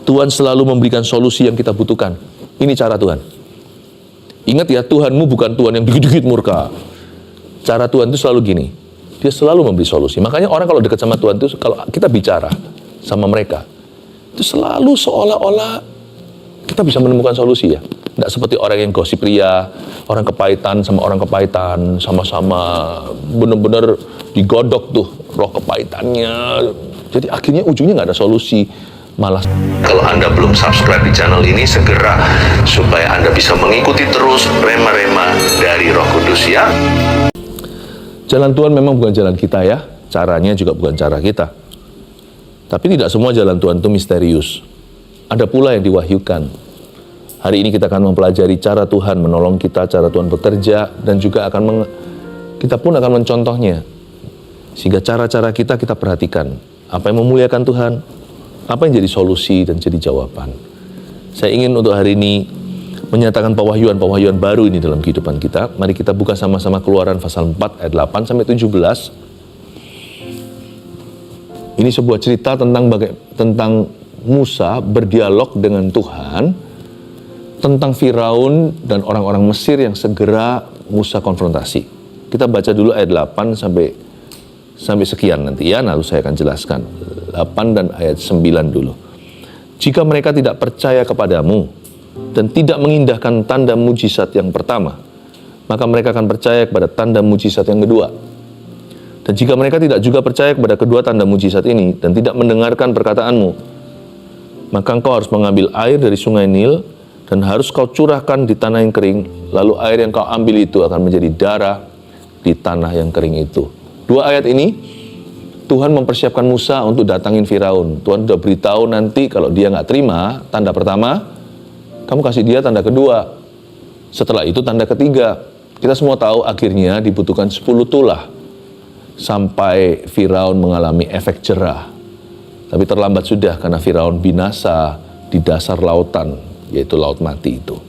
Tuhan selalu memberikan solusi yang kita butuhkan. Ini cara Tuhan. Ingat ya, Tuhanmu bukan Tuhan yang dikit-dikit murka. Cara Tuhan itu selalu gini. Dia selalu memberi solusi. Makanya orang kalau dekat sama Tuhan itu, kalau kita bicara sama mereka, itu selalu seolah-olah kita bisa menemukan solusi ya. Tidak seperti orang yang gosip ria, orang kepahitan sama orang kepahitan, sama-sama benar-benar digodok tuh roh kepahitannya. Jadi akhirnya ujungnya nggak ada solusi. Malah kalau Anda belum subscribe di channel ini, segera supaya Anda bisa mengikuti terus rema-rema dari Roh Kudus ya. Jalan Tuhan memang bukan jalan kita ya, caranya juga bukan cara kita. Tapi tidak semua jalan Tuhan itu misterius. Ada pula yang diwahyukan. Hari ini kita akan mempelajari cara Tuhan menolong kita, cara Tuhan bekerja, dan juga kita pun akan mencontohnya. Sehingga cara-cara kita perhatikan. Apa yang memuliakan Tuhan, apa yang jadi solusi dan jadi jawaban. Saya ingin untuk hari ini menyatakan pewahyuan baru ini dalam kehidupan kita. Mari kita buka sama-sama Keluaran pasal 4 ayat 8 sampai 17. Ini sebuah cerita tentang Musa berdialog dengan Tuhan, tentang Firaun dan orang-orang Mesir yang segera Musa konfrontasi. Kita baca dulu ayat 8 sampai sekian nanti ya, lalu saya akan jelaskan. 8 dan ayat 9 dulu. Jika mereka tidak percaya kepadamu dan tidak mengindahkan tanda mujizat yang pertama, maka mereka akan percaya kepada tanda mujizat yang kedua. Dan jika mereka tidak juga percaya kepada kedua tanda mujizat ini dan tidak mendengarkan perkataanmu, maka engkau harus mengambil air dari sungai Nil dan harus kau curahkan di tanah yang kering, lalu air yang kau ambil itu akan menjadi darah di tanah yang kering itu. Dua ayat ini Tuhan mempersiapkan Musa untuk datangin Firaun. Tuhan sudah beritahu nanti kalau dia nggak terima tanda pertama, kamu kasih dia tanda kedua. Setelah itu tanda ketiga. Kita semua tahu akhirnya dibutuhkan 10 tulah sampai Firaun mengalami efek jerah. Tapi terlambat sudah karena Firaun binasa di dasar lautan, yaitu laut mati itu.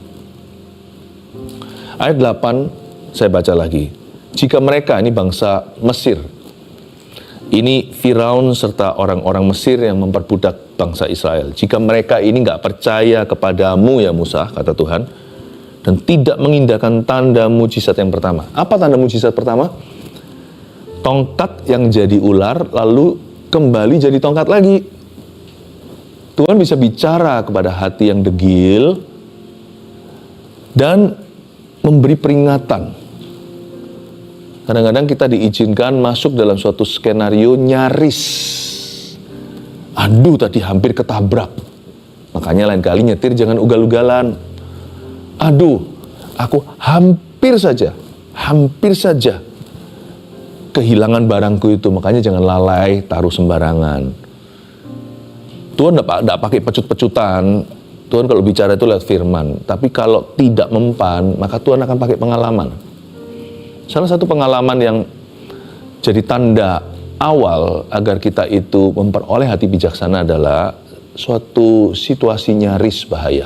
Ayat 8 saya baca lagi. Jika mereka, ini bangsa Mesir, ini Firaun serta orang-orang Mesir yang memperbudak bangsa Israel. Jika mereka ini nggak percaya kepadamu ya Musa, kata Tuhan, dan tidak mengindahkan tanda mujizat yang pertama. Apa tanda mujizat pertama? Tongkat yang jadi ular, lalu kembali jadi tongkat lagi. Tuhan bisa bicara kepada hati yang degil, dan memberi peringatan. Kadang-kadang kita diizinkan masuk dalam suatu skenario nyaris. Aduh, tadi hampir ketabrak. Makanya lain kali nyetir jangan ugal-ugalan. Aduh, aku hampir saja kehilangan barangku itu. Makanya jangan lalai taruh sembarangan. Tuhan tidak pakai pecut-pecutan. Tuhan kalau bicara itu lewat firman. Tapi kalau tidak mempan, maka Tuhan akan pakai pengalaman. Salah satu pengalaman yang jadi tanda awal agar kita itu memperoleh hati bijaksana adalah suatu situasi nyaris bahaya.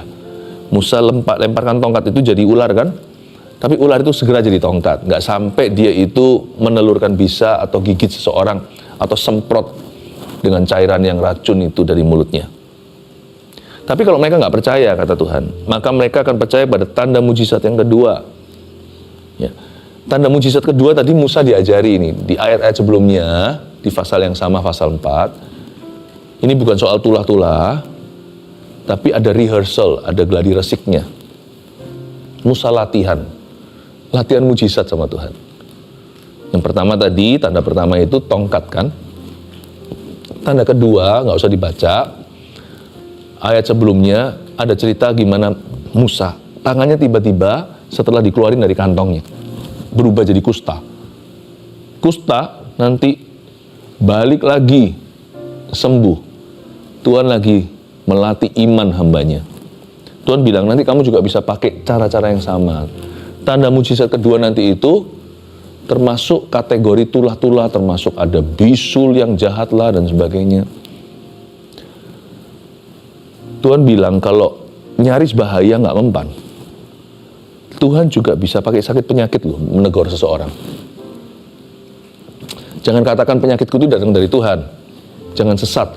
Musa lemparkan tongkat itu jadi ular kan? Tapi ular itu segera jadi tongkat. Nggak sampai dia itu menelurkan bisa atau gigit seseorang atau semprot dengan cairan yang racun itu dari mulutnya. Tapi kalau mereka nggak percaya, kata Tuhan, maka mereka akan percaya pada tanda mujizat yang kedua. Ya. Tanda mujizat kedua tadi Musa diajari ini. Di ayat-ayat sebelumnya, di pasal yang sama, pasal 4. Ini bukan soal tulah-tulah, tapi ada rehearsal, ada gladi resiknya. Musa latihan mujizat sama Tuhan. Yang pertama tadi, tanda pertama itu tongkat kan. Tanda kedua, nggak usah dibaca. Ayat sebelumnya ada cerita gimana Musa, tangannya tiba-tiba setelah dikeluarin dari kantongnya, berubah jadi kusta. Kusta nanti balik lagi sembuh. Tuhan lagi melatih iman hambanya. Tuhan bilang nanti kamu juga bisa pakai cara-cara yang sama. Tanda mujizat kedua nanti itu termasuk kategori tulah-tulah, termasuk ada bisul yang jahat lah dan sebagainya. Tuhan bilang kalau nyaris bahaya nggak mempan, Tuhan juga bisa pakai sakit penyakit loh menegur seseorang. Jangan katakan penyakitku itu datang dari Tuhan. Jangan sesat.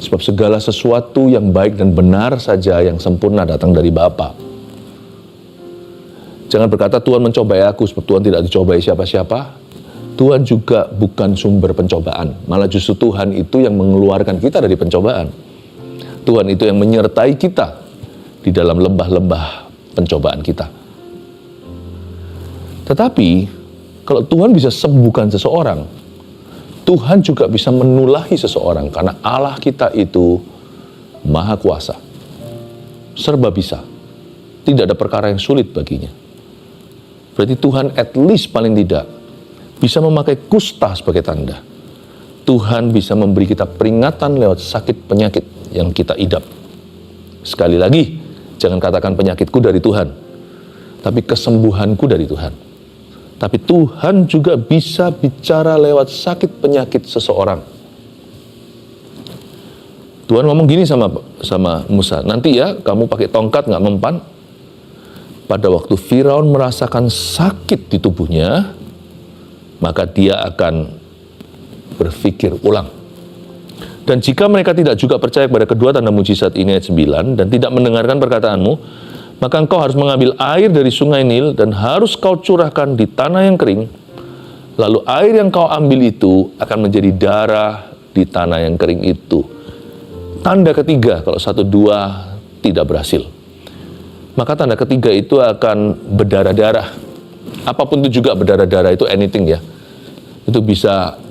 Sebab segala sesuatu yang baik dan benar saja yang sempurna datang dari Bapa. Jangan berkata Tuhan mencobai aku, sebab Tuhan tidak dicobai siapa-siapa. Tuhan juga bukan sumber pencobaan. Malah justru Tuhan itu yang mengeluarkan kita dari pencobaan. Tuhan itu yang menyertai kita di dalam lembah-lembah pencobaan kita. Tetapi, kalau Tuhan bisa sembuhkan seseorang, Tuhan juga bisa menulahi seseorang, karena Allah kita itu maha kuasa, serba bisa. Tidak ada perkara yang sulit baginya. Berarti Tuhan at least paling tidak bisa memakai kusta sebagai tanda. Tuhan bisa memberi kita peringatan lewat sakit penyakit yang kita idap. Sekali lagi, jangan katakan penyakitku dari Tuhan, tapi kesembuhanku dari Tuhan. Tapi Tuhan juga bisa bicara lewat sakit penyakit seseorang. Tuhan ngomong gini sama Musa, nanti ya kamu pakai tongkat nggak mempan. Pada waktu Firaun merasakan sakit di tubuhnya, maka dia akan berpikir ulang. Dan jika mereka tidak juga percaya kepada kedua tanda mujizat ini ayat 9 dan tidak mendengarkan perkataanmu, maka engkau harus mengambil air dari sungai Nil dan harus kau curahkan di tanah yang kering. Lalu air yang kau ambil itu akan menjadi darah di tanah yang kering itu. Tanda ketiga kalau 1, 2 tidak berhasil. Maka tanda ketiga itu akan berdarah-darah. Apapun itu juga berdarah-darah, itu anything ya. Itu bisa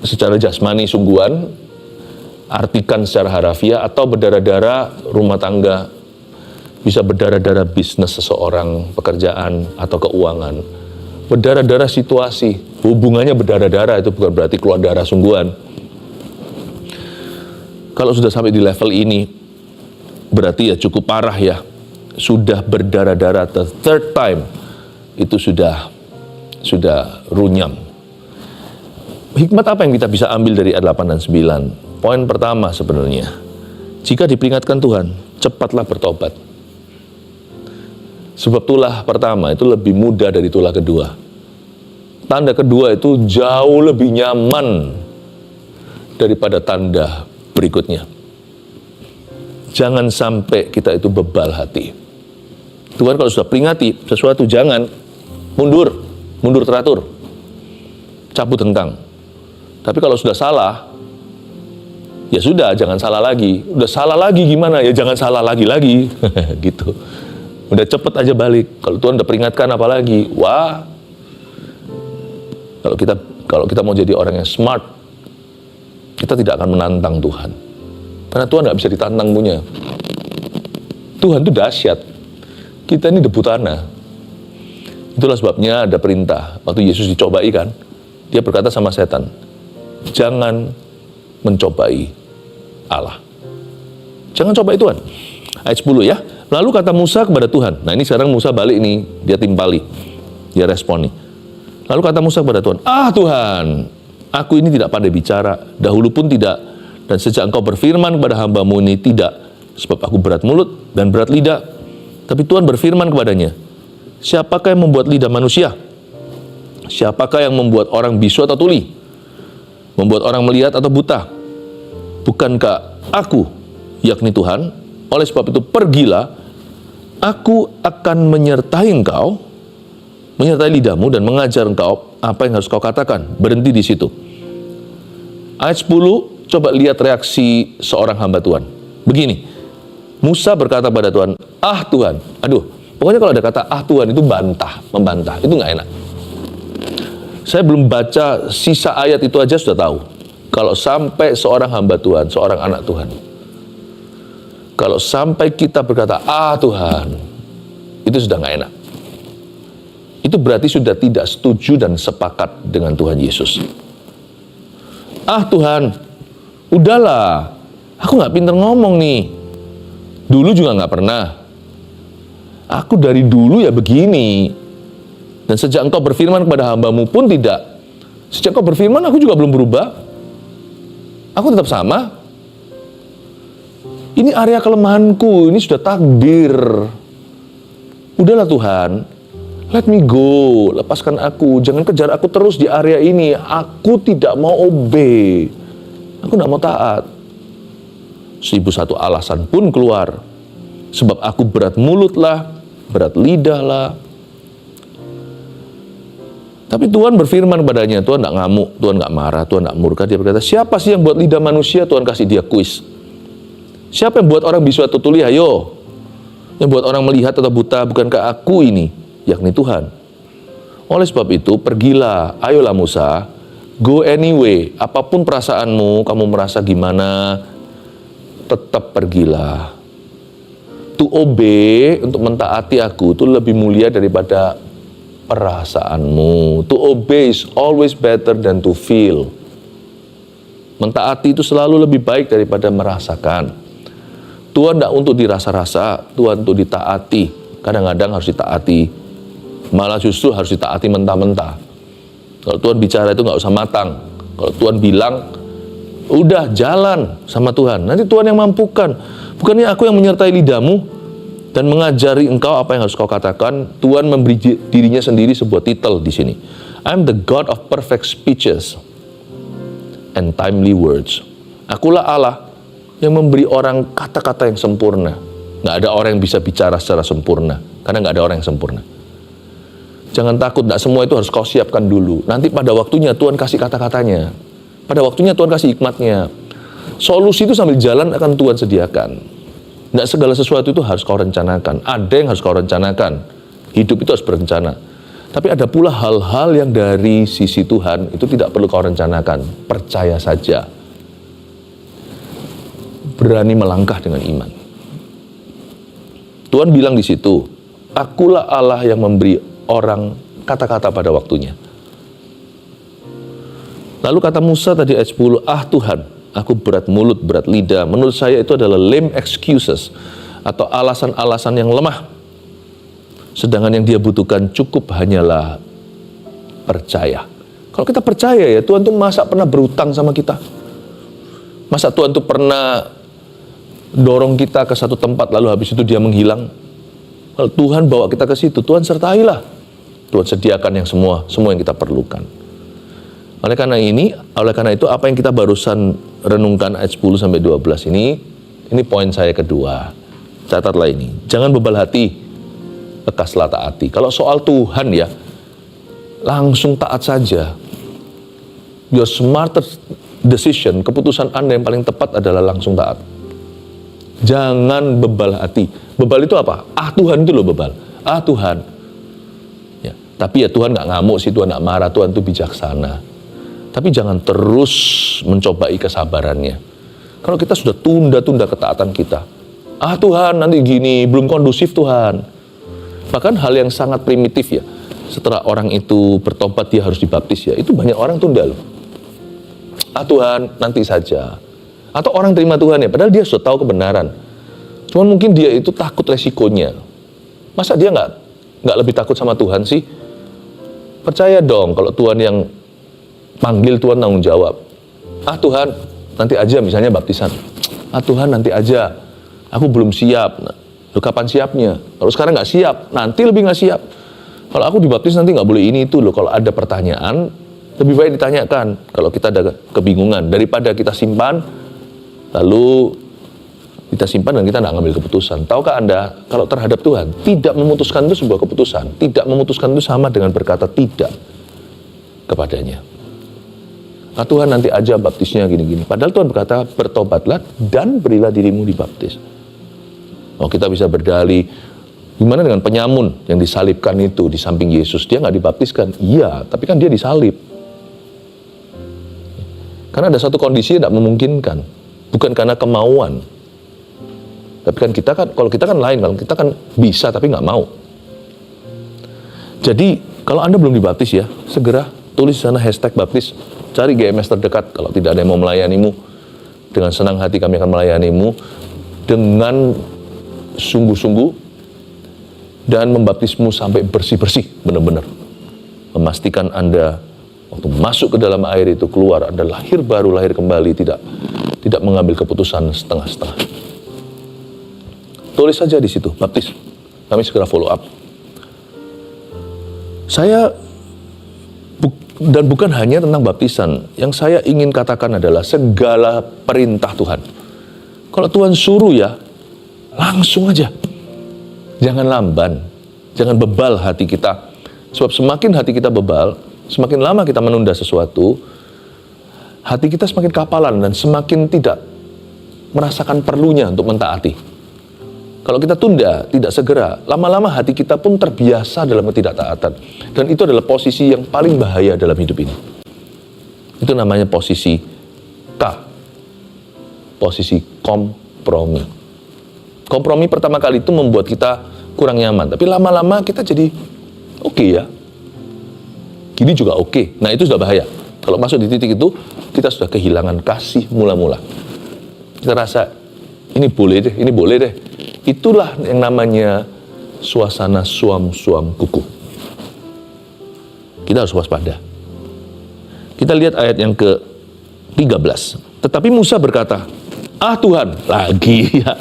secara jasmani sungguhan, artikan secara harafiah, atau berdarah-darah rumah tangga. Bisa berdarah-darah bisnis seseorang, pekerjaan, atau keuangan. Berdarah-darah situasi. Hubungannya berdarah-darah, itu bukan berarti keluar darah sungguhan. Kalau sudah sampai di level ini, berarti ya cukup parah ya. Sudah berdarah-darah the third time, itu sudah runyam. Hikmat apa yang kita bisa ambil dari ayat 8 dan 9? Poin pertama sebenarnya, jika diperingatkan Tuhan, cepatlah bertobat. Sebab tulah pertama itu lebih mudah dari tulah kedua. Tanda kedua itu jauh lebih nyaman daripada tanda berikutnya. Jangan sampai kita itu bebal hati. Tuhan kalau sudah peringati sesuatu, jangan mundur teratur, cabut hengkang. Tapi kalau sudah salah, ya sudah, jangan salah lagi. Udah salah lagi gimana? Ya jangan salah lagi gitu. Udah cepet aja balik. Kalau Tuhan udah peringatkan apalagi, wah. Kalau kita mau jadi orang yang smart, kita tidak akan menantang Tuhan. Karena Tuhan nggak bisa ditantang punya. Tuhan itu dahsyat. Kita ini debu tanah. Itulah sebabnya ada perintah. Waktu Yesus dicobai kan, dia berkata sama setan, jangan mencobai Allah. Jangan cobai Tuhan. Ayat 10 ya. Lalu kata Musa kepada Tuhan. Nah ini sekarang Musa balik nih, dia timpali, dia respon nih. Lalu kata Musa kepada Tuhan, Tuhan, aku ini tidak pandai bicara, dahulu pun tidak, dan sejak engkau berfirman kepada hamba-Mu ini tidak, sebab aku berat mulut dan berat lidah. Tapi Tuhan berfirman kepadanya, siapakah yang membuat lidah manusia? Siapakah yang membuat orang bisu atau tuli? Membuat orang melihat atau buta? Bukankah aku, yakni Tuhan? Oleh sebab itu pergilah, aku akan menyertai engkau, menyertai lidahmu dan mengajar engkau apa yang harus kau katakan. Berhenti di situ. Ayat 10, coba lihat reaksi seorang hamba Tuhan. Begini, Musa berkata pada Tuhan, Tuhan. Aduh, pokoknya kalau ada kata Tuhan itu membantah. Itu nggak enak. Saya belum baca sisa ayat itu aja sudah tahu. Kalau sampai seorang hamba Tuhan, seorang anak Tuhan, kalau sampai kita berkata, Tuhan, itu sudah nggak enak. Itu berarti sudah tidak setuju dan sepakat dengan Tuhan Yesus. Tuhan, udahlah, aku nggak pinter ngomong nih. Dulu juga nggak pernah. Aku dari dulu ya begini. Dan sejak engkau berfirman kepada hamba-Mu pun tidak. Sejak engkau berfirman, aku juga belum berubah. Aku tetap sama. Ini area kelemahanku, ini sudah takdir. Udahlah Tuhan, let me go, lepaskan aku, jangan kejar aku terus di area ini. Aku tidak mau obey, aku tidak mau taat. 1001 alasan pun keluar. Sebab aku berat mulut lah, berat lidah lah. Tapi Tuhan berfirman padanya, Tuhan tidak ngamuk, Tuhan nggak marah, Tuhan nggak murka. Dia berkata, siapa sih yang buat lidah manusia? Tuhan kasih dia kuis. Siapa yang buat orang bisu atau tuli? Ayo. Yang buat orang melihat atau buta, bukankah aku ini? Yakni Tuhan. Oleh sebab itu, pergilah, ayolah Musa, go anyway. Apapun perasaanmu, kamu merasa gimana, tetap pergilah. To obey, untuk mentaati aku, itu lebih mulia daripada perasaanmu. To obey is always better than to feel. Mentaati itu selalu lebih baik daripada merasakan. Tuhan tidak untuk dirasa-rasa, Tuhan untuk ditaati. Kadang-kadang harus ditaati, malah justru harus ditaati mentah-mentah. Kalau Tuhan bicara itu nggak usah matang. Kalau Tuhan bilang, udah jalan sama Tuhan. Nanti Tuhan yang mampukan. Bukannya aku yang menyertai lidahmu dan mengajari engkau apa yang harus kau katakan. Tuhan memberi dirinya sendiri sebuah titel di sini. I'm the God of perfect speeches and timely words. Akulah Allah yang memberi orang kata-kata yang sempurna. Nggak ada orang yang bisa bicara secara sempurna, karena nggak ada orang yang sempurna. Jangan takut, nggak semua itu harus kau siapkan dulu. Nanti pada waktunya Tuhan kasih kata-katanya. Pada waktunya Tuhan kasih hikmatnya. Solusi itu sambil jalan akan Tuhan sediakan. Nggak segala sesuatu itu harus kau rencanakan. Ada yang harus kau rencanakan. Hidup itu harus berencana. Tapi ada pula hal-hal yang dari sisi Tuhan itu tidak perlu kau rencanakan. Percaya saja. Berani melangkah dengan iman. Tuhan bilang di situ, akulah Allah yang memberi orang kata-kata pada waktunya. Lalu kata Musa tadi ayat 10, Tuhan, aku berat mulut, berat lidah. Menurut saya itu adalah lame excuses atau alasan-alasan yang lemah. Sedangkan yang dia butuhkan cukup hanyalah percaya. Kalau kita percaya ya, Tuhan tuh masa pernah berutang sama kita? Masa Tuhan tuh pernah dorong kita ke satu tempat lalu habis itu dia menghilang? Kalau Tuhan bawa kita ke situ, Tuhan sertailah. Tuhan sediakan yang semua yang kita perlukan. Oleh karena itu apa yang kita barusan renungkan ayat 10 sampai 12 ini poin saya kedua. Catatlah ini. Jangan bebal hati, lekaslah taati. Kalau soal Tuhan ya, langsung taat saja. Your smartest decision, keputusan Anda yang paling tepat adalah langsung taat. Jangan bebal hati. Bebal itu apa? Tuhan itu loh bebal. Tuhan. Ya, tapi ya Tuhan nggak ngamuk sih, Tuhan nggak marah, Tuhan itu bijaksana. Tapi jangan terus mencobai kesabarannya. Kalau kita sudah tunda-tunda ketaatan kita. Tuhan nanti gini, belum kondusif Tuhan. Bahkan hal yang sangat primitif ya. Setelah orang itu bertobat dia harus dibaptis ya. Itu banyak orang tunda loh. Tuhan nanti saja. Atau orang terima Tuhan ya, padahal dia sudah tahu kebenaran. Cuman mungkin dia itu takut resikonya. Masa dia nggak lebih takut sama Tuhan sih? Percaya dong kalau Tuhan yang panggil, Tuhan tanggung jawab. Tuhan nanti aja misalnya baptisan. Tuhan nanti aja, aku belum siap. Loh, kapan siapnya? Kalau sekarang nggak siap, nanti lebih nggak siap. Kalau aku dibaptis nanti nggak boleh ini itu loh. Kalau ada pertanyaan, lebih baik ditanyakan. Kalau kita ada kebingungan, daripada kita simpan, lalu kita simpan dan kita tidak ngambil keputusan. Tahukah Anda, kalau terhadap Tuhan, tidak memutuskan itu sebuah keputusan. Tidak memutuskan itu sama dengan berkata tidak kepadanya. Tuhan nanti aja baptisnya gini-gini. Padahal Tuhan berkata, bertobatlah dan berilah dirimu dibaptis. Kita bisa berdalih, gimana dengan penyamun yang disalibkan itu di samping Yesus? Dia nggak dibaptiskan. Iya, tapi kan dia disalib. Karena ada satu kondisi yang tidak memungkinkan. Bukan karena kemauan. Tapi kan kalau kita kan lain, kalau kita kan bisa tapi nggak mau. Jadi kalau Anda belum dibaptis ya, segera tulis sana #baptis. Cari GMS terdekat kalau tidak ada yang mau melayanimu. Dengan senang hati kami akan melayanimu dengan sungguh-sungguh dan membaptismu sampai bersih-bersih benar-benar. Memastikan Anda waktu masuk ke dalam air itu keluar, Anda lahir baru, lahir kembali, tidak mengambil keputusan setengah-setengah. Tulis saja di situ, baptis. Kami segera follow up. Dan bukan hanya tentang baptisan. Yang saya ingin katakan adalah segala perintah Tuhan. Kalau Tuhan suruh ya, langsung aja. Jangan lamban, jangan bebal hati kita. Sebab semakin hati kita bebal, semakin lama kita menunda sesuatu, hati kita semakin kapalan dan semakin tidak merasakan perlunya untuk mentaati. Kalau kita tunda, tidak segera, lama-lama hati kita pun terbiasa dalam ketidaktaatan. Dan itu adalah posisi yang paling bahaya dalam hidup ini. Itu namanya posisi K. Posisi kompromi. Kompromi pertama kali itu membuat kita kurang nyaman. Tapi lama-lama kita jadi oke ya. Gini juga oke. Nah itu sudah bahaya. Kalau masuk di titik itu, kita sudah kehilangan kasih mula-mula. Kita rasa, ini boleh deh. Itulah yang namanya suasana suam-suam kuku. Kita harus waspada. Kita lihat ayat yang ke-13. Tetapi Musa berkata, Tuhan, lagi ya,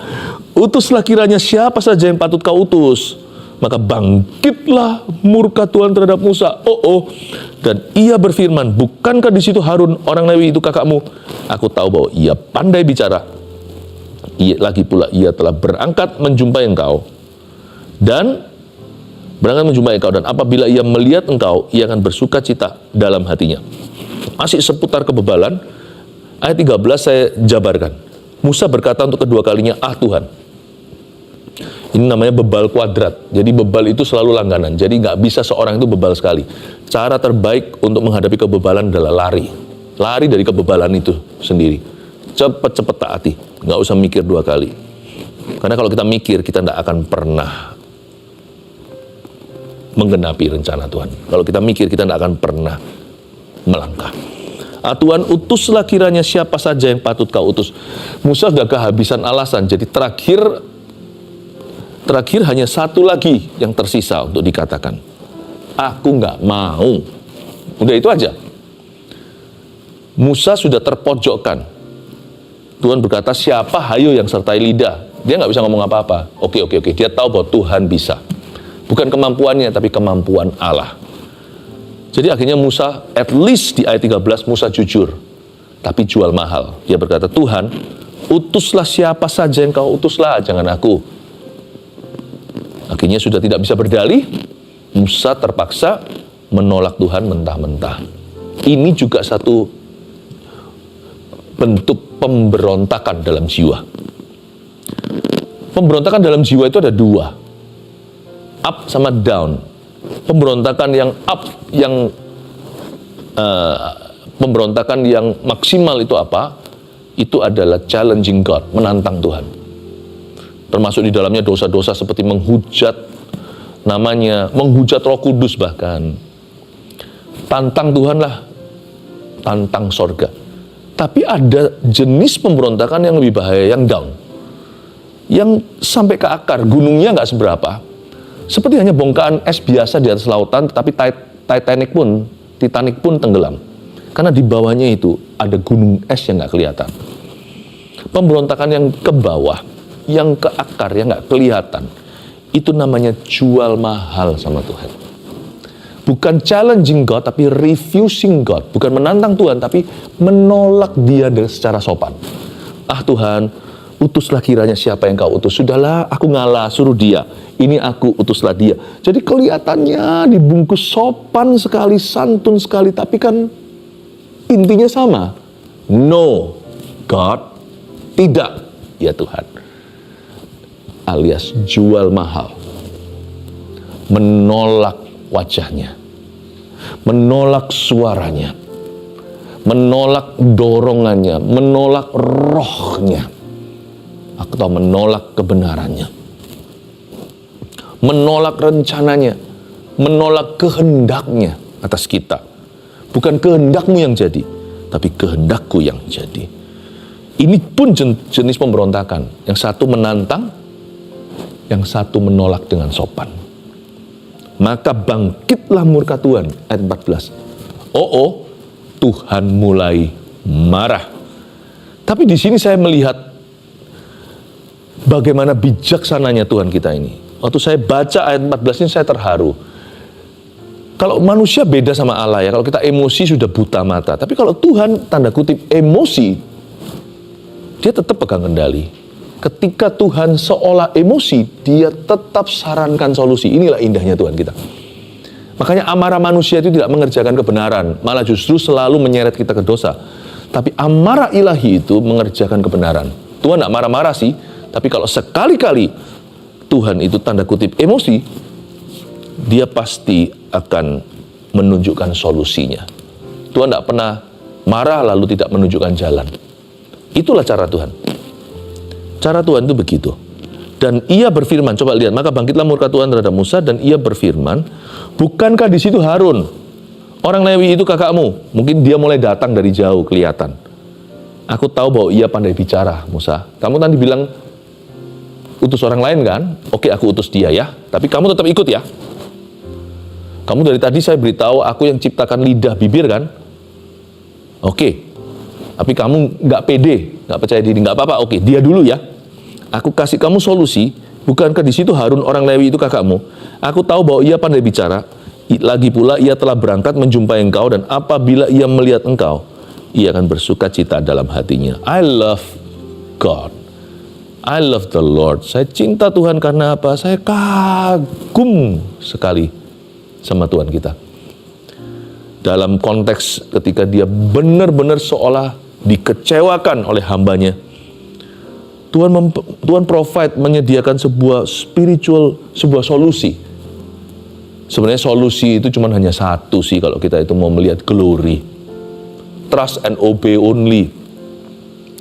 utuslah kiranya siapa saja yang patut kau utus. Maka bangkitlah murka Tuhan terhadap Musa. Dan ia berfirman, bukankah di situ Harun orang Lewi itu kakakmu? Aku tahu bahwa ia pandai bicara. Lagi pula ia telah berangkat menjumpai engkau. Dan apabila ia melihat engkau, ia akan bersuka cita dalam hatinya. Masih seputar kebebalan, ayat 13 saya jabarkan. Musa berkata untuk kedua kalinya, Tuhan. Ini namanya bebal kuadrat. Jadi bebal itu selalu langganan. Jadi nggak bisa seorang itu bebal sekali. Cara terbaik untuk menghadapi kebebalan adalah lari. Lari dari kebebalan itu sendiri. Cepet-cepet taati. Nggak usah mikir dua kali. Karena kalau kita mikir, kita nggak akan pernah menggenapi rencana Tuhan. Kalau kita mikir, kita nggak akan pernah melangkah. Tuhan, utuslah kiranya siapa saja yang patut kau utus. Musa sudah kehabisan alasan. Jadi terakhir hanya satu lagi yang tersisa untuk dikatakan. Aku nggak mau. Udah itu aja. Musa sudah terpojokkan. Tuhan berkata, siapa hayo yang sertai lidah. Dia nggak bisa ngomong apa-apa. Oke. Dia tahu bahwa Tuhan bisa. Bukan kemampuannya, tapi kemampuan Allah. Jadi akhirnya Musa, at least di ayat 13, Musa jujur. Tapi jual mahal. Dia berkata, Tuhan, utuslah siapa saja yang kau utuslah, jangan aku. Akhirnya sudah tidak bisa berdalih, Musa terpaksa menolak Tuhan mentah-mentah. Ini juga satu bentuk pemberontakan dalam jiwa. Pemberontakan dalam jiwa itu ada dua, up sama down. Pemberontakan yang up, pemberontakan yang maksimal itu apa? Itu adalah challenging God, menantang Tuhan. Termasuk di dalamnya dosa-dosa seperti menghujat namanya, menghujat Roh Kudus bahkan. Tantang Tuhan lah, tantang sorga. Tapi ada jenis pemberontakan yang lebih bahaya, yang down. Yang sampai ke akar, gunungnya nggak seberapa. Seperti hanya bongkahan es biasa di atas lautan, tetapi Titanic pun tenggelam. Karena di bawahnya itu ada gunung es yang nggak kelihatan. Pemberontakan yang ke bawah, yang ke akar, yang nggak kelihatan, itu namanya jual mahal sama Tuhan. Bukan challenging God, tapi refusing God. Bukan menantang Tuhan, tapi menolak dia secara sopan. Tuhan, utuslah kiranya siapa yang kau utus. Sudahlah, aku ngalah, suruh dia. Ini aku, utuslah dia. Jadi kelihatannya dibungkus sopan sekali, santun sekali, tapi kan intinya sama. No, God, tidak, ya Tuhan. Alias jual mahal. Menolak wajahnya, menolak suaranya, menolak dorongannya, menolak rohnya, atau menolak kebenarannya, menolak rencananya, menolak kehendaknya atas kita. Bukan kehendakmu yang jadi, tapi kehendakku yang jadi. Ini pun jenis pemberontakan. Yang satu menantang, yang satu menolak dengan sopan. Maka bangkitlah murka Tuhan, ayat 14. Tuhan mulai marah. Tapi di sini saya melihat bagaimana bijaksananya Tuhan kita ini. Waktu saya baca ayat 14 ini saya terharu. Kalau manusia beda sama Allah ya, kalau kita emosi sudah buta mata. Tapi kalau Tuhan tanda kutip emosi, dia tetap pegang kendali. Ketika Tuhan seolah emosi, dia tetap sarankan solusi. Inilah indahnya Tuhan kita. Makanya amarah manusia itu tidak mengerjakan kebenaran, malah justru selalu menyeret kita ke dosa. Tapi amarah ilahi itu mengerjakan kebenaran. Tuhan tidak marah-marah sih, tapi kalau sekali-kali Tuhan itu tanda kutip emosi, dia pasti akan menunjukkan solusinya. Tuhan tidak pernah marah lalu tidak menunjukkan jalan. Itulah cara Tuhan. Cara Tuhan itu begitu. Dan ia berfirman, coba lihat, maka bangkitlah murka Tuhan terhadap Musa dan ia berfirman, bukankah di situ Harun? Orang Lewi itu kakakmu. Mungkin dia mulai datang dari jauh, kelihatan. Aku tahu bahwa ia pandai bicara, Musa. Kamu tadi bilang utus orang lain kan? Oke, aku utus dia ya. Tapi kamu tetap ikut ya. Kamu dari tadi saya beritahu aku yang ciptakan lidah bibir kan? Oke. Tapi kamu nggak pede, nggak percaya diri, nggak apa-apa. Oke, dia dulu ya. Aku kasih kamu solusi. Bukankah di situ Harun orang Lewi itu kakakmu? Aku tahu bahwa ia pandai bicara. Lagi pula ia telah berangkat menjumpai engkau dan apabila ia melihat engkau, ia akan bersuka cita dalam hatinya. I love God. I love the Lord. Saya cinta Tuhan karena apa? Saya kagum sekali sama Tuhan kita. Dalam konteks ketika dia benar-benar seolah dikecewakan oleh hambanya, Tuhan provide, menyediakan sebuah spiritual, sebuah solusi. Sebenarnya solusi itu cuma hanya satu sih kalau kita itu mau melihat glory. Trust and obey only.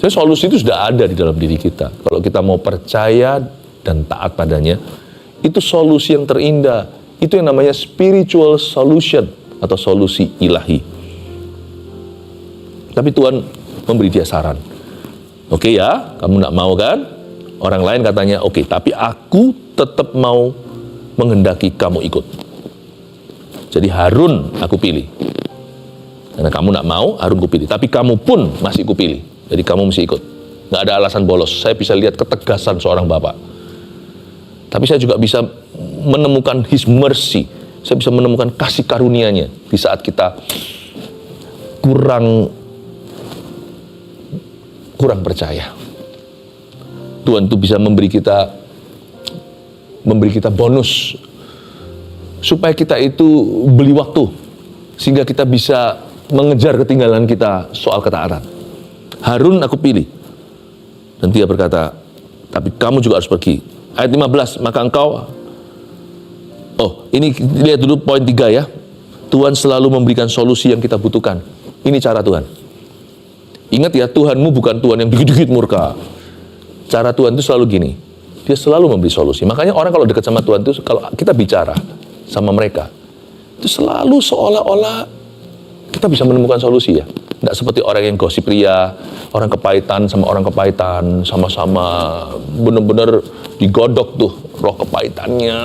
Jadi solusi itu sudah ada di dalam diri kita. Kalau kita mau percaya dan taat padanya, itu solusi yang terindah. Itu yang namanya spiritual solution atau solusi ilahi. Tapi Tuhan memberi dia saran. Oke ya, kamu nak mau kan? Orang lain katanya, oke, tapi aku tetap mau menghendaki kamu ikut. Jadi Harun aku pilih. Karena kamu nak mau, Harun ku pilih. Tapi kamu pun masih ku pilih. Jadi kamu mesti ikut. Nggak ada alasan bolos. Saya bisa lihat ketegasan seorang bapak. Tapi saya juga bisa menemukan His mercy. Saya bisa menemukan kasih karunia-Nya di saat kita kurang percaya. Tuhan itu bisa memberi kita bonus supaya kita itu beli waktu sehingga kita bisa mengejar ketinggalan kita soal ketaatan. Harun aku pilih. Dan dia berkata, tapi kamu juga harus pergi. Ayat 15, maka engkau, ini lihat dulu poin 3 ya. Tuhan selalu memberikan solusi yang kita butuhkan. Ini cara Tuhan. Ingat ya, Tuhanmu bukan Tuhan yang dikit-dikit murka. Cara Tuhan itu selalu gini. Dia selalu memberi solusi. Makanya orang kalau dekat sama Tuhan itu, kalau kita bicara sama mereka, itu selalu seolah-olah kita bisa menemukan solusi ya. Tidak seperti orang yang gosip ria, orang kepahitan sama orang kepahitan, sama-sama benar-benar digodok tuh roh kepahitannya.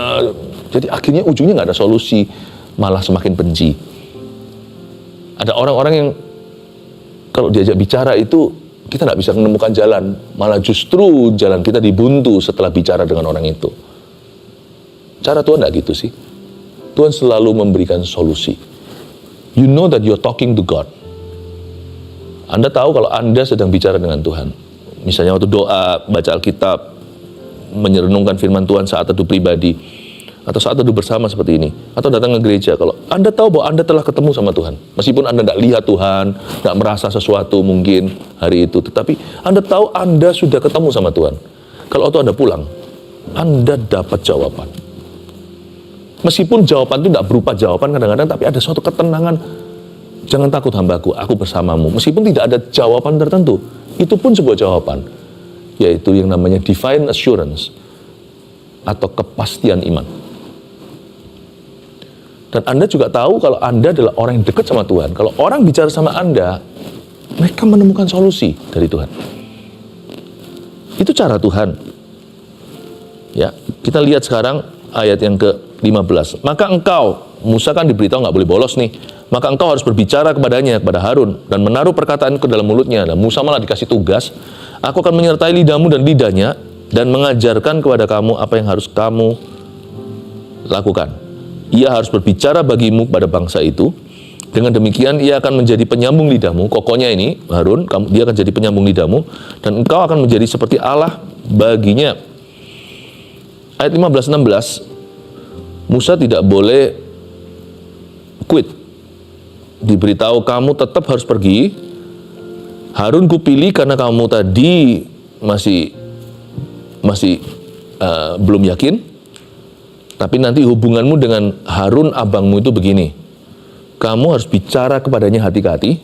Jadi akhirnya ujungnya nggak ada solusi, malah semakin benci. Ada orang-orang yang kalau diajak bicara itu kita nggak bisa menemukan jalan, malah justru jalan kita dibuntu setelah bicara dengan orang itu. Cara Tuhan nggak gitu sih. Tuhan selalu memberikan solusi. You know that you're talking to God. Anda tahu kalau Anda sedang bicara dengan Tuhan. Misalnya waktu doa, baca Alkitab, merenungkan firman Tuhan saat teduh pribadi, atau saat teduh bersama seperti ini, atau datang ke gereja, kalau Anda tahu bahwa Anda telah ketemu sama Tuhan, meskipun Anda tidak lihat Tuhan, tidak merasa sesuatu mungkin hari itu, tetapi Anda tahu Anda sudah ketemu sama Tuhan. Kalau waktu Anda pulang, Anda dapat jawaban. Meskipun jawaban itu tidak berupa jawaban kadang-kadang, tapi ada suatu ketenangan. Jangan takut hambaku, aku bersamamu. Meskipun tidak ada jawaban tertentu, itu pun sebuah jawaban, yaitu yang namanya divine assurance atau kepastian iman. Dan Anda juga tahu kalau Anda adalah orang yang dekat sama Tuhan. Kalau orang bicara sama Anda, mereka menemukan solusi dari Tuhan. Itu cara Tuhan. Ya, kita lihat sekarang ayat yang ke-15. Maka engkau, Musa kan diberitahu nggak boleh bolos nih. Maka engkau harus berbicara kepadanya, kepada Harun, dan menaruh perkataan ke dalam mulutnya. Dan Musa malah dikasih tugas, aku akan menyertai lidahmu dan lidahnya, dan mengajarkan kepada kamu apa yang harus kamu lakukan. Ia harus berbicara bagimu pada bangsa itu. Dengan demikian ia akan menjadi penyambung lidahmu. Kokohnya ini Harun, dia akan jadi penyambung lidahmu. Dan engkau akan menjadi seperti Allah baginya. Ayat 15-16, Musa tidak boleh quit. Diberitahu kamu tetap harus pergi. Harun kupilih karena kamu tadi masih belum yakin. Tapi nanti hubunganmu dengan Harun abangmu itu begini. Kamu harus bicara kepadanya hati-hati.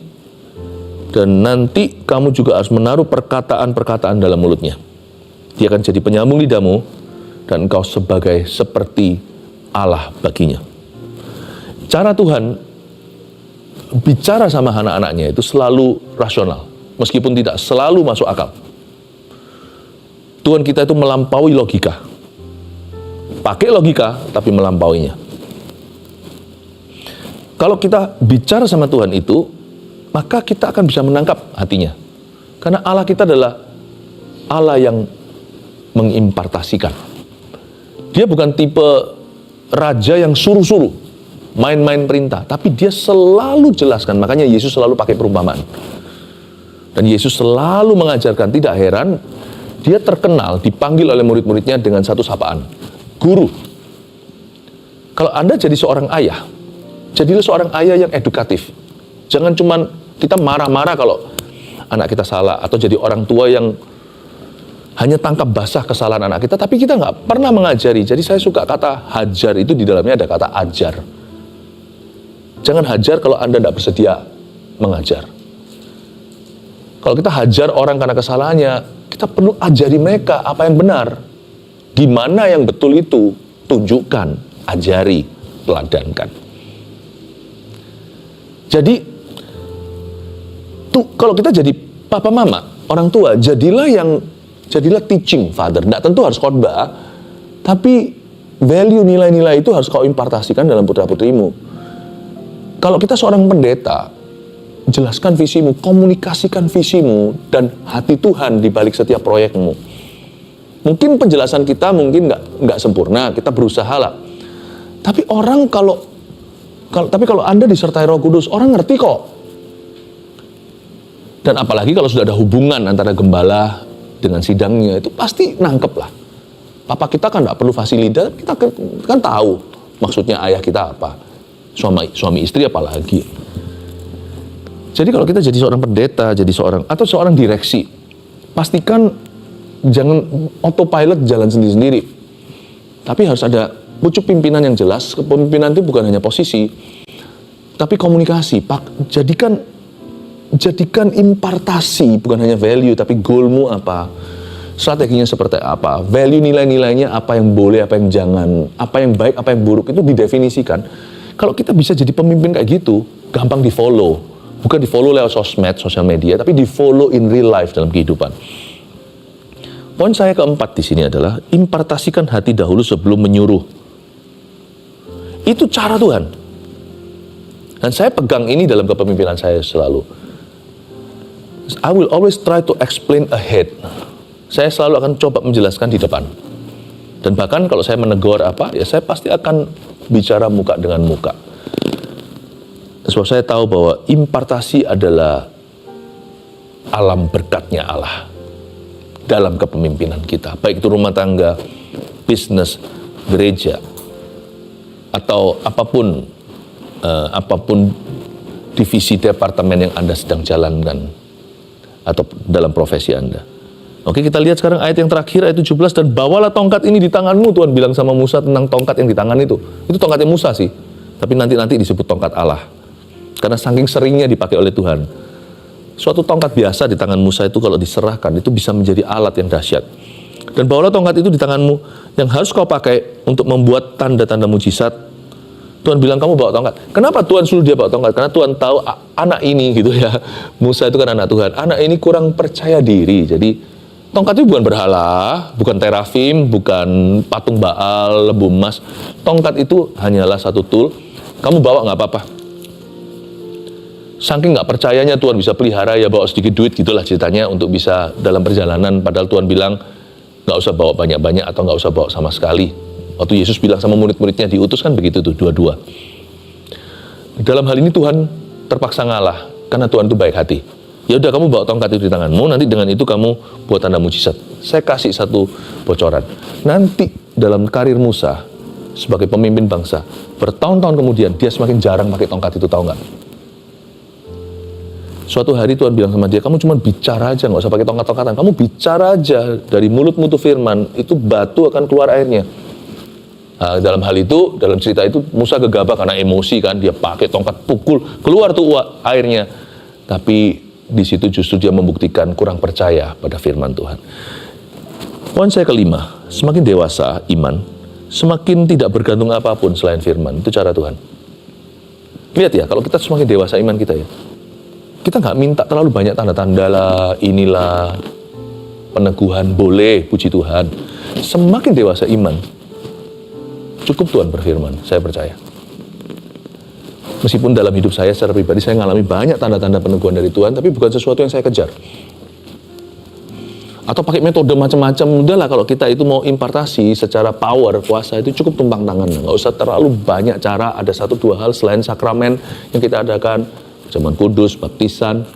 Dan nanti kamu juga harus menaruh perkataan-perkataan dalam mulutnya. Dia akan jadi penyambung lidahmu. Dan engkau seperti Allah baginya. Cara Tuhan bicara sama anak-anaknya itu selalu rasional. Meskipun tidak selalu masuk akal. Tuhan kita itu melampaui logika. Pakai logika, tapi melampauinya. Kalau kita bicara sama Tuhan itu, maka kita akan bisa menangkap hatinya. Karena Allah kita adalah Allah yang mengimpartasikan. Dia bukan tipe raja yang suruh-suruh, main-main perintah. Tapi dia selalu jelaskan, makanya Yesus selalu pakai perumpamaan. Dan Yesus selalu mengajarkan, tidak heran, dia terkenal, dipanggil oleh murid-muridnya dengan satu sapaan. Guru. Kalau Anda jadi seorang ayah, jadilah seorang ayah yang edukatif. Jangan cuman kita marah-marah kalau anak kita salah, atau jadi orang tua yang hanya tangkap basah kesalahan anak kita, tapi kita nggak pernah mengajari. Jadi saya suka kata hajar, itu di dalamnya ada kata ajar. Jangan hajar kalau Anda tidak bersedia mengajar. Kalau kita hajar orang karena kesalahannya, kita perlu ajari mereka apa yang benar. Gimana yang betul itu, tunjukkan, ajari, teladankan. Jadi, kalau kita jadi papa mama, orang tua, jadilah teaching father. Nggak tentu harus khotbah, tapi value nilai-nilai itu harus kau impartasikan dalam putra-putrimu. Kalau kita seorang pendeta, jelaskan visimu, komunikasikan visimu, dan hati Tuhan di balik setiap proyekmu. Mungkin penjelasan kita mungkin nggak sempurna, kita berusaha lah. Tapi kalau Anda disertai Roh Kudus, orang ngerti kok. Dan apalagi kalau sudah ada hubungan antara gembala dengan sidangnya, itu pasti nangkep lah. Papa kita kan nggak perlu fasilita, kita kan tahu maksudnya ayah kita apa. Suami istri apalagi. Jadi kalau kita jadi seorang pendeta, atau seorang direksi, pastikan jangan autopilot jalan sendiri-sendiri. Tapi harus ada pucuk pimpinan yang jelas. Kepemimpinan itu bukan hanya posisi, tapi komunikasi. Jadikan impartasi, bukan hanya value, tapi goalmu apa, strateginya seperti apa, value nilai-nilainya apa yang boleh, apa yang jangan, apa yang baik, apa yang buruk, itu didefinisikan. Kalau kita bisa jadi pemimpin kayak gitu, gampang di-follow. Bukan di-follow lewat sosial media, tapi di-follow in real life dalam kehidupan. Poin saya keempat di sini adalah impartasikan hati dahulu sebelum menyuruh. Itu cara Tuhan. Dan saya pegang ini dalam kepemimpinan saya selalu. I will always try to explain ahead. Saya selalu akan coba menjelaskan di depan. Dan bahkan kalau saya menegur apa, ya saya pasti akan bicara muka dengan muka. Sebab saya tahu bahwa impartasi adalah alam berkatnya Allah dalam kepemimpinan kita, baik itu rumah tangga, bisnis, gereja, atau apapun divisi departemen yang Anda sedang jalankan, atau dalam profesi Anda. Oke, kita lihat sekarang ayat yang terakhir, ayat 17, dan bawalah tongkat ini di tanganmu. Tuhan bilang sama Musa tentang tongkat yang di tangan itu. Itu tongkatnya Musa sih, tapi nanti disebut tongkat Allah, karena saking seringnya dipakai oleh Tuhan. Suatu tongkat biasa di tangan Musa itu kalau diserahkan, itu bisa menjadi alat yang dahsyat. Dan bawalah tongkat itu di tanganmu, yang harus kau pakai untuk membuat tanda-tanda mujizat. Tuhan bilang kamu bawa tongkat. Kenapa Tuhan suruh dia bawa tongkat? Karena Tuhan tahu anak ini gitu ya. Musa itu kan anak Tuhan. Anak ini kurang percaya diri. Jadi tongkat itu bukan berhala, bukan terafim, bukan patung Baal, lembu emas. Tongkat itu hanyalah satu tool. Kamu bawa nggak apa-apa. Saking nggak percayanya Tuhan bisa pelihara, ya bawa sedikit duit gitulah ceritanya untuk bisa dalam perjalanan. Padahal Tuhan bilang nggak usah bawa banyak-banyak atau nggak usah bawa sama sekali. Waktu Yesus bilang sama murid-muridnya diutus kan begitu tuh, dua-dua. Dalam hal ini Tuhan terpaksa ngalah karena Tuhan itu baik hati. Ya udah kamu bawa tongkat itu di tanganmu, nanti dengan itu kamu buat tanda mujizat. Saya kasih satu bocoran. Nanti dalam karir Musa sebagai pemimpin bangsa, bertahun-tahun kemudian dia semakin jarang pakai tongkat itu, tahu nggak? Suatu hari Tuhan bilang sama dia, kamu cuma bicara aja, nggak usah pakai tongkat-tongkatan. Kamu bicara aja, dari mulutmu tuh firman, itu batu akan keluar airnya. Nah, dalam hal itu, dalam cerita itu, Musa gegabah karena emosi kan, dia pakai tongkat pukul, keluar tuh airnya. Tapi di situ justru dia membuktikan kurang percaya pada firman Tuhan. Poin saya kelima, semakin dewasa iman, semakin tidak bergantung apapun selain firman. Itu cara Tuhan. Lihat ya, kalau kita semakin dewasa iman kita ya, kita nggak minta terlalu banyak tanda-tanda lah, inilah, peneguhan, boleh, puji Tuhan. Semakin dewasa iman, cukup Tuhan berfirman, saya percaya. Meskipun dalam hidup saya secara pribadi, saya mengalami banyak tanda-tanda peneguhan dari Tuhan, tapi bukan sesuatu yang saya kejar. Atau pakai metode macam-macam, udahlah kalau kita itu mau impartasi secara power, kuasa, itu cukup tumpang tangan. Nggak usah terlalu banyak cara, ada 1-2 hal selain sakramen yang kita adakan, zaman kudus, baptisan.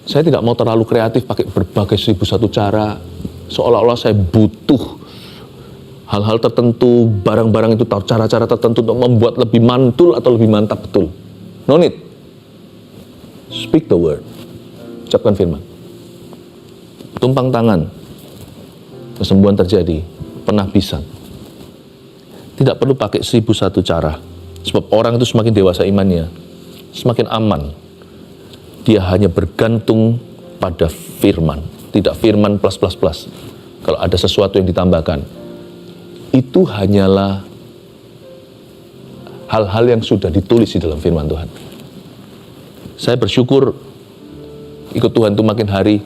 Saya tidak mau terlalu kreatif pakai berbagai 1001 cara, seolah-olah saya butuh hal-hal tertentu, barang-barang itu, cara-cara tertentu untuk membuat lebih mantul atau lebih mantap betul. No need. Speak the word. Ucapkan firman. Tumpang tangan, kesembuhan terjadi, penahbisan. Tidak perlu pakai 1001 cara. Sebab orang itu semakin dewasa imannya, semakin aman. Dia hanya bergantung pada firman. Tidak firman plus. Kalau ada sesuatu yang ditambahkan, itu hanyalah hal-hal yang sudah ditulis di dalam firman Tuhan. Saya bersyukur ikut Tuhan itu makin hari,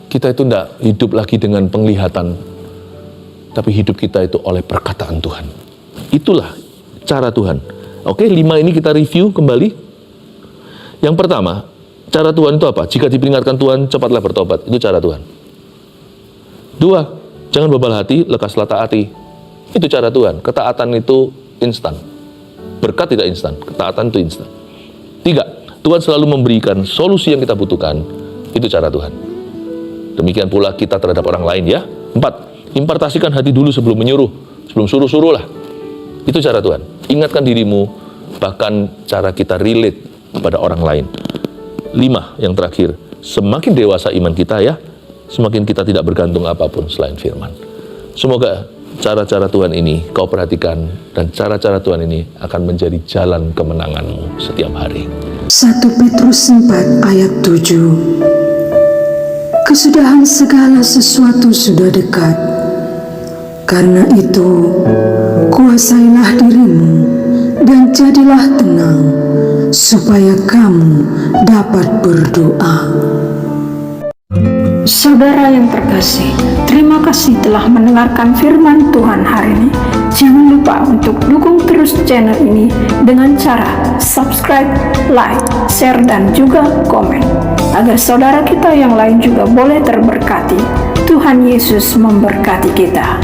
kita itu tidak hidup lagi dengan penglihatan, tapi hidup kita itu oleh perkataan Tuhan. Itulah cara Tuhan. Oke, 5 ini kita review kembali. Yang pertama, cara Tuhan itu apa? Jika diperingatkan Tuhan, cepatlah bertobat. Itu cara Tuhan. 2, jangan bebal hati, lekaslah taati. Itu cara Tuhan. Ketaatan itu instan. Berkat tidak instan, ketaatan itu instan. 3, Tuhan selalu memberikan solusi yang kita butuhkan. Itu cara Tuhan. Demikian pula kita terhadap orang lain ya. 4, impartasikan hati dulu sebelum menyuruh. Sebelum suruh-suruh lah. Itu cara Tuhan. Ingatkan dirimu, bahkan cara kita relate kepada orang lain. 5, yang terakhir, semakin dewasa iman kita ya, semakin kita tidak bergantung apapun selain firman. Semoga cara-cara Tuhan ini kau perhatikan, dan cara-cara Tuhan ini akan menjadi jalan kemenanganmu setiap hari. 1 Petrus 4 ayat 7. Kesudahan segala sesuatu sudah dekat. Karena itu, kuasailah dirimu dan jadilah tenang, supaya kamu dapat berdoa. Saudara yang terkasih, terima kasih telah mendengarkan firman Tuhan hari ini. Jangan lupa untuk dukung terus channel ini dengan cara subscribe, like, share, dan juga komen, agar saudara kita yang lain juga boleh terberkati. Tuhan Yesus memberkati kita.